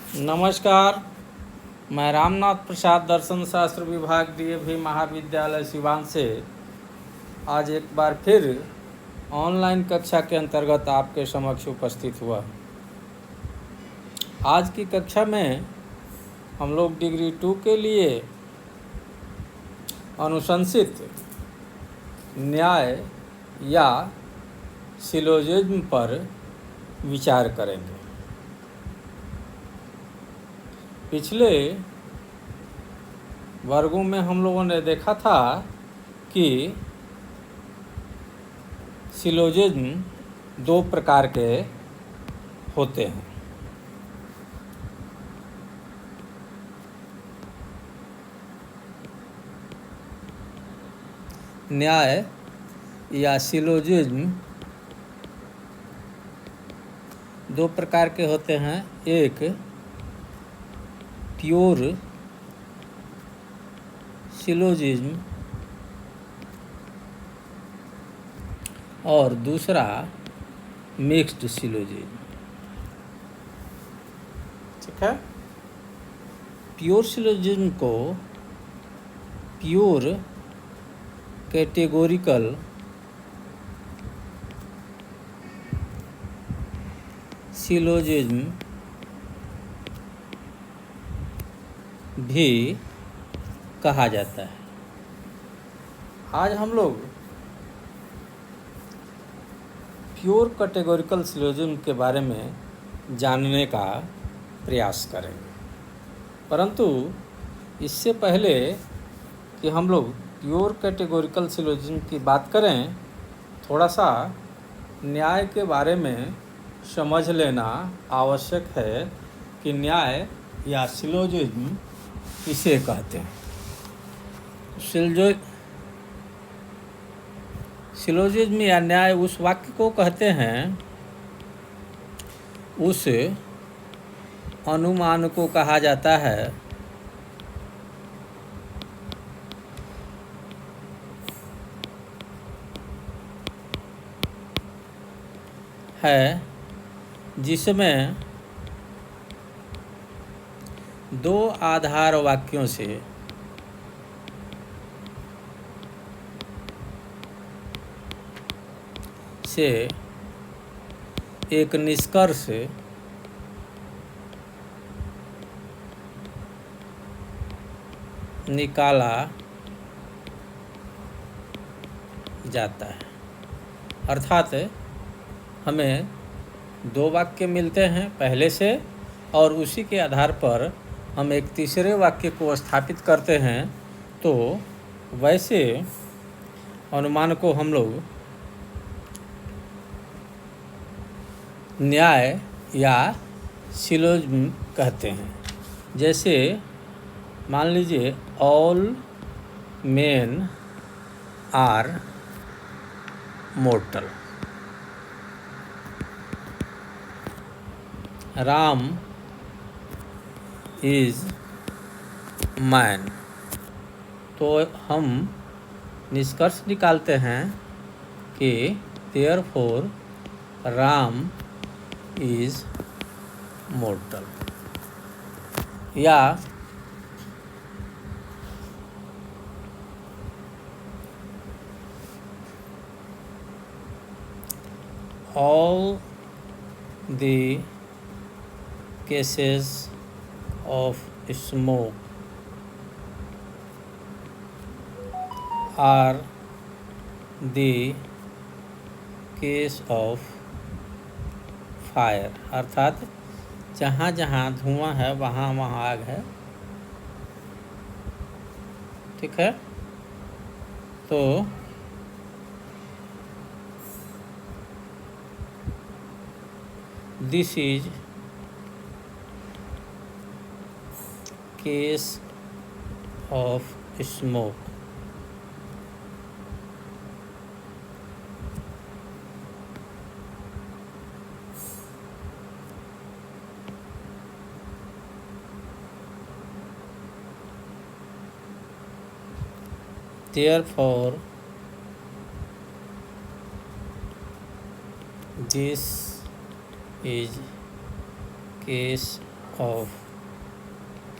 नमस्कार। मैं रामनाथ प्रसाद दर्शन शास्त्र विभाग डीएवी महाविद्यालय सिवान से आज एक बार फिर ऑनलाइन कक्षा के अंतर्गत आपके समक्ष उपस्थित हुआ। आज की कक्षा में हम लोग डिग्री 2 के लिए अनुशंसित न्याय या सिलोजिज्म पर विचार करेंगे। पिछले वर्गों में हम लोगों ने देखा था कि सिलोजिज्म दो प्रकार के होते हैं। न्याय या सिलोजिज्म दो प्रकार के होते हैं। एक प्योर सिलोजिज्म और दूसरा मिक्स्ड सिलोजिज्म। ठीक है। प्योर सिलोजिज्म को प्योर कैटेगोरिकल सिलोजिज्म भी कहा जाता है। आज हम लोग प्योर कैटेगोरिकल सिलोजिज्म के बारे में जानने का प्रयास करेंगे, परंतु इससे पहले कि हम लोग प्योर कैटेगोरिकल सिलोजिज्म की बात करें, थोड़ा सा न्याय के बारे में समझ लेना आवश्यक है कि न्याय या सिलोजिज्म किसे कहते हैं। सिलोजिज्म या न्याय उस वाक्य को कहते हैं, उस अनुमान को कहा जाता है जिसमें दो आधार वाक्यों से एक निष्कर्ष निकाला जाता है। अर्थात हमें दो वाक्य मिलते हैं पहले से, और उसी के आधार पर हम एक तीसरे वाक्य को स्थापित करते हैं। तो वैसे अनुमान को हम लोग न्याय या सिलोजिज्म कहते हैं। जैसे मान लीजिए, all men are mortal, Ram is man. तो हम निष्कर्ष निकालते हैं कि देयरफॉर राम इज मोर्टल। या all the cases of smoke are the case of fire। अर्थात जहाँ जहाँ धुआं है वहाँ वहाँ आग है। ठीक है। तो this is case of smoke। Therefore this is case of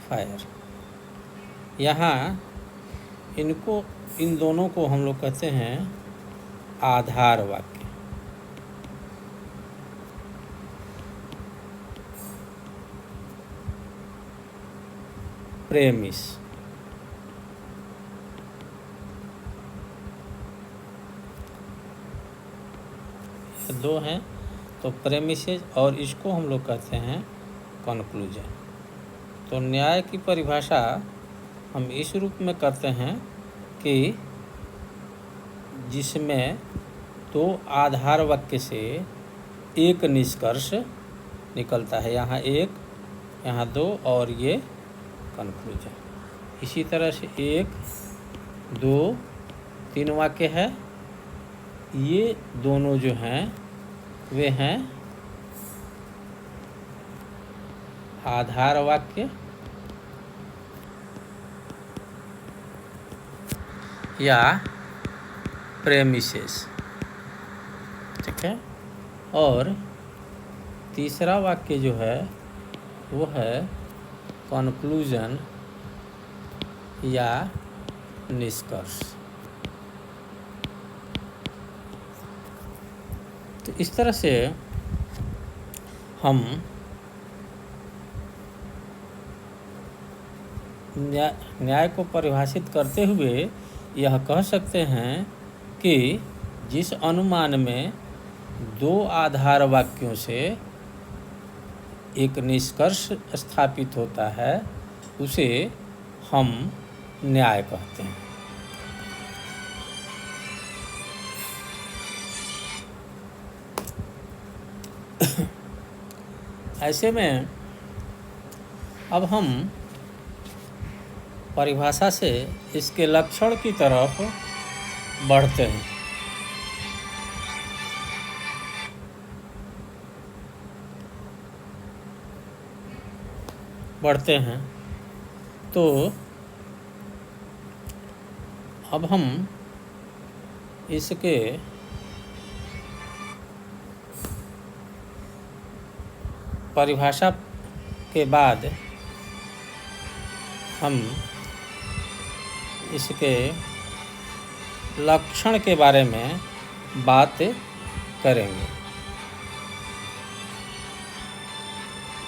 fire. यहाँ इन दोनों को हम लोग कहते हैं आधार वाक्य। प्रेमिस, दो हैं तो प्रेमिसेस, और इसको हम लोग कहते हैं कंक्लूजन। तो न्याय की परिभाषा हम इस रूप में करते हैं कि जिसमें दो आधार वाक्य से एक निष्कर्ष निकलता है, यहाँ एक, यहाँ दो, और ये कंक्लूजन। इसी तरह से 1, 2, 3 वाक्य है। ये दोनों जो हैं वे हैं आधार वाक्य या प्रेमिसेस, ठीक है। और तीसरा वाक्य जो है वो है कंक्लूजन या निष्कर्ष। तो इस तरह से हम न्याय को परिभाषित करते हुए यह कह सकते हैं कि जिस अनुमान में दो आधार वाक्यों से एक निष्कर्ष स्थापित होता है उसे हम न्याय कहते हैं। ऐसे में अब हम परिभाषा से इसके लक्षण की तरफ बढ़ते हैं। तो अब हम इसके परिभाषा के बाद हम इसके लक्षण के बारे में बात करेंगे।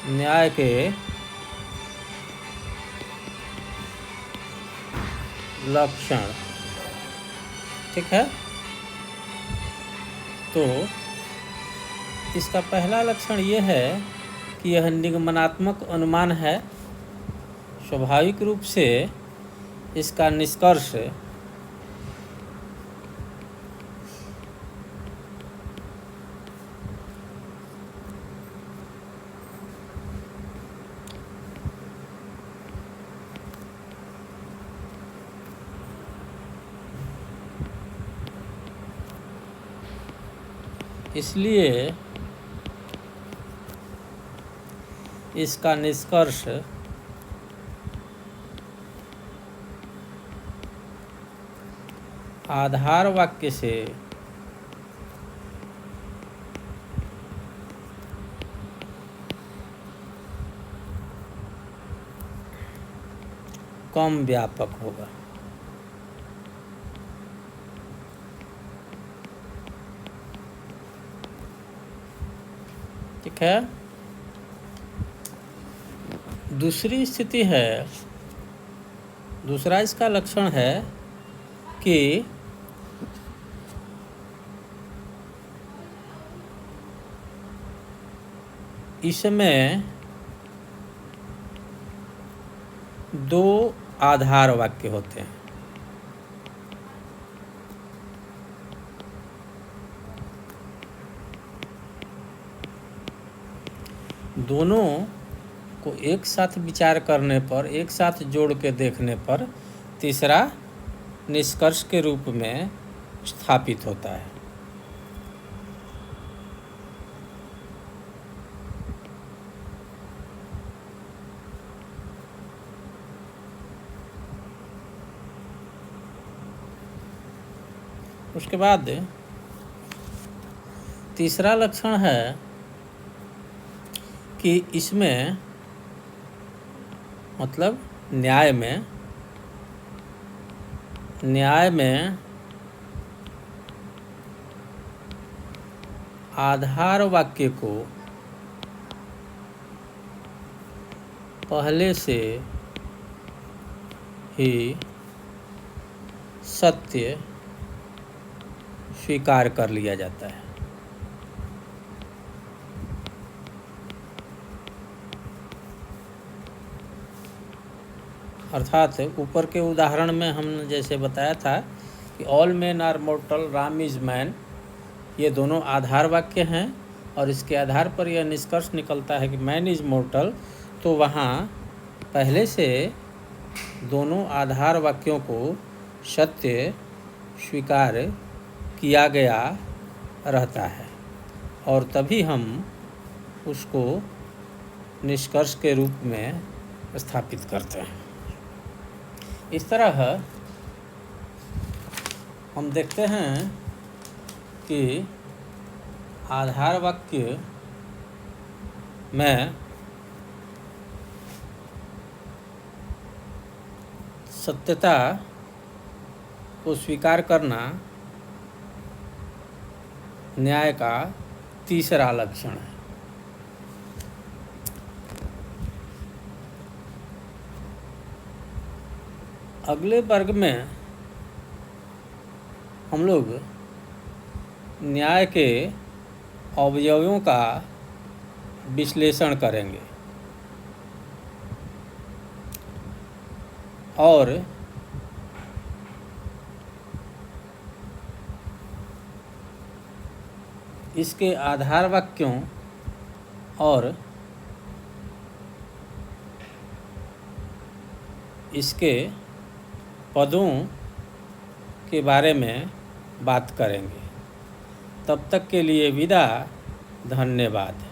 न्याय के लक्षण, ठीक है। तो इसका पहला लक्षण ये है कि यह निगमनात्मक अनुमान है। स्वाभाविक रूप से इसका निष्कर्ष इसलिए इसका निष्कर्ष आधार वाक्य से कम व्यापक होगा। ठीक है। दूसरी स्थिति है, दूसरा इसका लक्षण है कि इसमें दो आधार वाक्य होते हैं। दोनों को एक साथ विचार करने पर, एक साथ जोड़ के देखने पर तीसरा निष्कर्ष के रूप में स्थापित होता है। उसके बाद तीसरा लक्षण है कि इसमें मतलब न्याय में आधार वाक्य को पहले से ही सत्य स्वीकार कर लिया जाता है। अर्थात ऊपर के उदाहरण में हमने जैसे बताया था कि all man are mortal, Ram is man, ये दोनों आधार वाक्य हैं और इसके आधार पर यह निष्कर्ष निकलता है कि मैन इज़ मॉर्टल। तो वहाँ पहले से दोनों आधार वाक्यों को सत्य स्वीकार किया गया रहता है और तभी हम उसको निष्कर्ष के रूप में स्थापित करते हैं। इस तरह हम देखते हैं कि आधार वाक्य में सत्यता को स्वीकार करना न्याय का तीसरा लक्षण है। अगले वर्ग में हम लोग न्याय के अवयवों का विश्लेषण करेंगे और इसके आधार वाक्यों और इसके पदों के बारे में बात करेंगे। तब तक के लिए विदा। धन्यवाद।